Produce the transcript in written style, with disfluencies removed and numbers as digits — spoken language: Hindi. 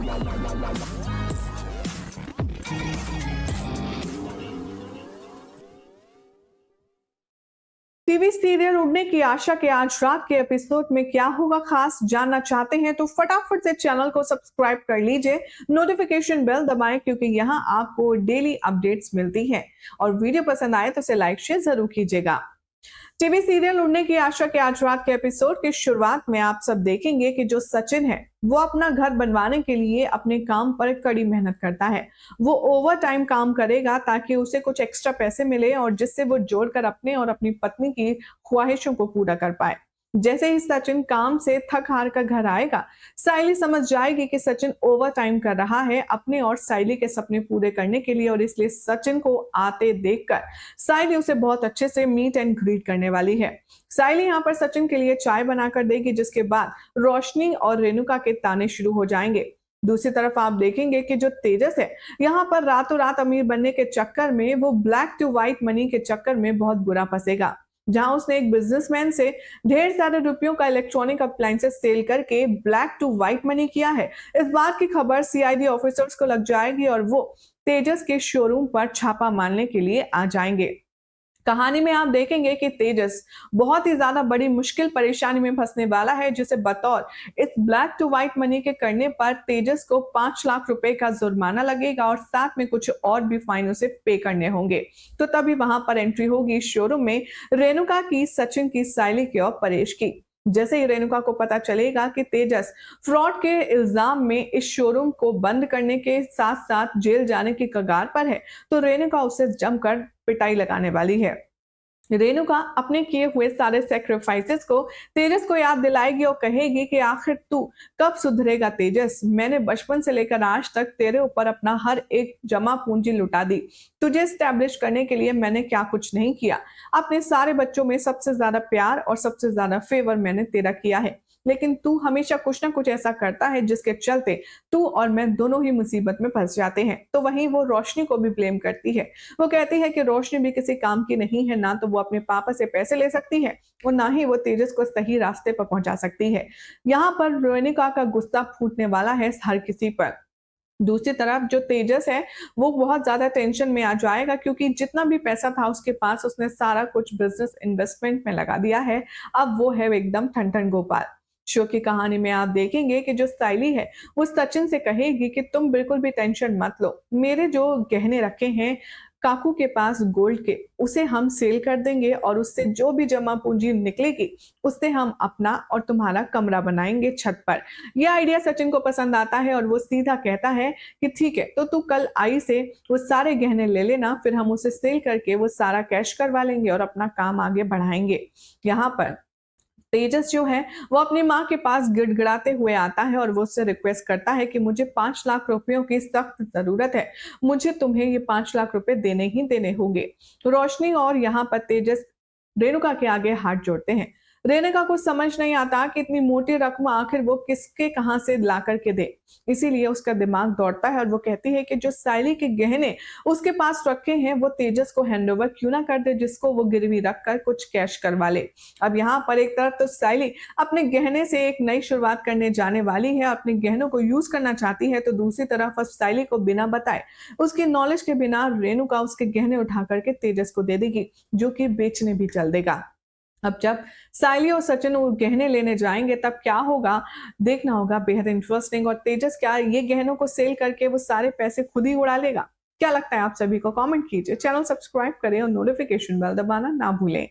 टीवी सीरियल उड़ने की आशा के आज रात के एपिसोड में क्या होगा खास जानना चाहते हैं तो फटाफट से चैनल को सब्सक्राइब कर लीजिए, नोटिफिकेशन बेल दबाएं क्योंकि यहां आपको डेली अपडेट्स मिलती हैं। और वीडियो पसंद आए तो इसे लाइक शेयर जरूर कीजिएगा। टीवी सीरियल उड़ने की आशा के आज रात के एपिसोड की शुरुआत में आप सब देखेंगे कि जो सचिन है वो अपना घर बनवाने के लिए अपने काम पर कड़ी मेहनत करता है। वो ओवर टाइम काम करेगा ताकि उसे कुछ एक्स्ट्रा पैसे मिले और जिससे वो जोड़कर अपने और अपनी पत्नी की ख्वाहिशों को पूरा कर पाए। जैसे ही सचिन काम से थक हार कर घर आएगा, साइली समझ जाएगी कि सचिन ओवर टाइम कर रहा है अपने और साइली के सपने पूरे करने के लिए और इसलिए सचिन को आते देखकर साइली उसे बहुत अच्छे से मीट एंड ग्रीट करने वाली है। साइली यहाँ पर सचिन के लिए चाय बनाकर देगी, जिसके बाद रोशनी और रेणुका के ताने शुरू हो जाएंगे। दूसरी तरफ आप देखेंगे कि जो तेजस है यहाँ पर रातों रात अमीर बनने के चक्कर में वो ब्लैक टू व्हाइट मनी के चक्कर में बहुत बुरा फंसेगा। जहां उसने एक बिजनेसमैन से ढेर सारे रुपयों का इलेक्ट्रॉनिक अप्लायंसेस सेल करके ब्लैक टू व्हाइट मनी किया है। इस बात की खबर सीआईडी ऑफिसर्स को लग जाएगी और वो तेजस के शोरूम पर छापा मारने के लिए आ जाएंगे। कहानी में आप देखेंगे कि तेजस बहुत ही ज्यादा बड़ी मुश्किल परेशानी में फंसने वाला है, जिसे बतौर इस ब्लैक टू व्हाइट मनी के करने पर तेजस को 5 लाख रुपए का जुर्माना लगेगा और साथ में कुछ और भी फाइन उसे पे करने होंगे। तो तभी वहां पर एंट्री होगी शोरूम में रेणुका की, सचिन की, साइली की और परेश की। जैसे ही रेणुका को पता चलेगा कि तेजस फ्रॉड के इल्जाम में इस शोरूम को बंद करने के साथ साथ जेल जाने की कगार पर है, तो रेणुका उसे जमकर पिटाई लगाने वाली है। रेणुका अपने किए हुए सारे सेक्रीफाइसेस को तेजस को याद दिलाएगी और कहेगी कि आखिर तू कब सुधरेगा तेजस। मैंने बचपन से लेकर आज तक तेरे ऊपर अपना हर एक जमा पूंजी लुटा दी। तुझे स्टैब्लिश करने के लिए मैंने क्या कुछ नहीं किया। अपने सारे बच्चों में सबसे ज्यादा प्यार और सबसे ज्यादा फेवर मैंने तेरा किया है, लेकिन तू हमेशा कुछ ना कुछ ऐसा करता है जिसके चलते तू और मैं दोनों ही मुसीबत में फंस जाते हैं। तो वहीं वो रोशनी को भी ब्लेम करती है। वो कहती है कि रोशनी भी किसी काम की नहीं है, ना तो वो अपने पापा से पैसे ले सकती है और ना ही वो तेजस को सही रास्ते पर पहुंचा सकती है। यहाँ पर रेणुका का गुस्सा फूटने वाला है हर किसी पर। दूसरी तरफ जो तेजस है वो बहुत ज्यादा टेंशन में आ जाएगा क्योंकि जितना भी पैसा था उसके पास उसने सारा कुछ बिजनेस इन्वेस्टमेंट में लगा दिया है। अब वो है एकदम ठन ठन गोपाल। शो की कहानी में आप देखेंगे कि जो साइली है वो सचिन से कहेगी कि तुम बिल्कुल भी टेंशन मत लो, मेरे जो गहने रखे हैं काकू के पास गोल्ड के, उसे हम सेल कर देंगे और उससे जो भी जमा पूंजी निकलेगी उससे हम अपना और तुम्हारा कमरा बनाएंगे छत पर। यह आइडिया सचिन को पसंद आता है और वो सीधा कहता है कि ठीक है, तो तू कल आई से वो सारे गहने ले लेना, फिर हम उसे सेल करके वो सारा कैश करवा लेंगे और अपना काम आगे बढ़ाएंगे। यहाँ पर तेजस जो है वो अपनी माँ के पास गिड़गिड़ाते हुए आता है और वो उससे रिक्वेस्ट करता है कि मुझे 5 लाख रुपयों की सख्त जरूरत है, मुझे तुम्हें ये 5 लाख रुपए देने ही देने होंगे। रोशनी और यहाँ पर तेजस रेणुका के आगे हाथ जोड़ते हैं। रेणुका को समझ नहीं आता कि इतनी मोटी रकम आखिर वो किसके कहां से ला करके दे, इसीलिए उसका दिमाग दौड़ता है और वो कहती है कि जो साइली के गहने उसके पास रखे हैं वो तेजस को हैंडओवर क्यों ना कर दे, जिसको वो गिरवी रख कर कुछ कैश करवा ले। अब यहाँ पर एक तरफ तो साइली अपने गहने से एक नई शुरुआत करने जाने वाली है, अपने गहनों को यूज करना चाहती है, तो दूसरी तरफ साइली को बिना बताए उसकी नॉलेज के बिना रेणुका उसके गहने उठा करके तेजस को दे देगी, जो कि बेचने भी चल देगा। अब जब साइली और सचिन वो गहने लेने जाएंगे तब क्या होगा देखना होगा, बेहद इंटरेस्टिंग। और तेजस क्या ये गहनों को सेल करके वो सारे पैसे खुद ही उड़ा लेगा? क्या लगता है आप सभी को? कमेंट कीजिए, चैनल सब्सक्राइब करें और नोटिफिकेशन बेल दबाना ना भूलें।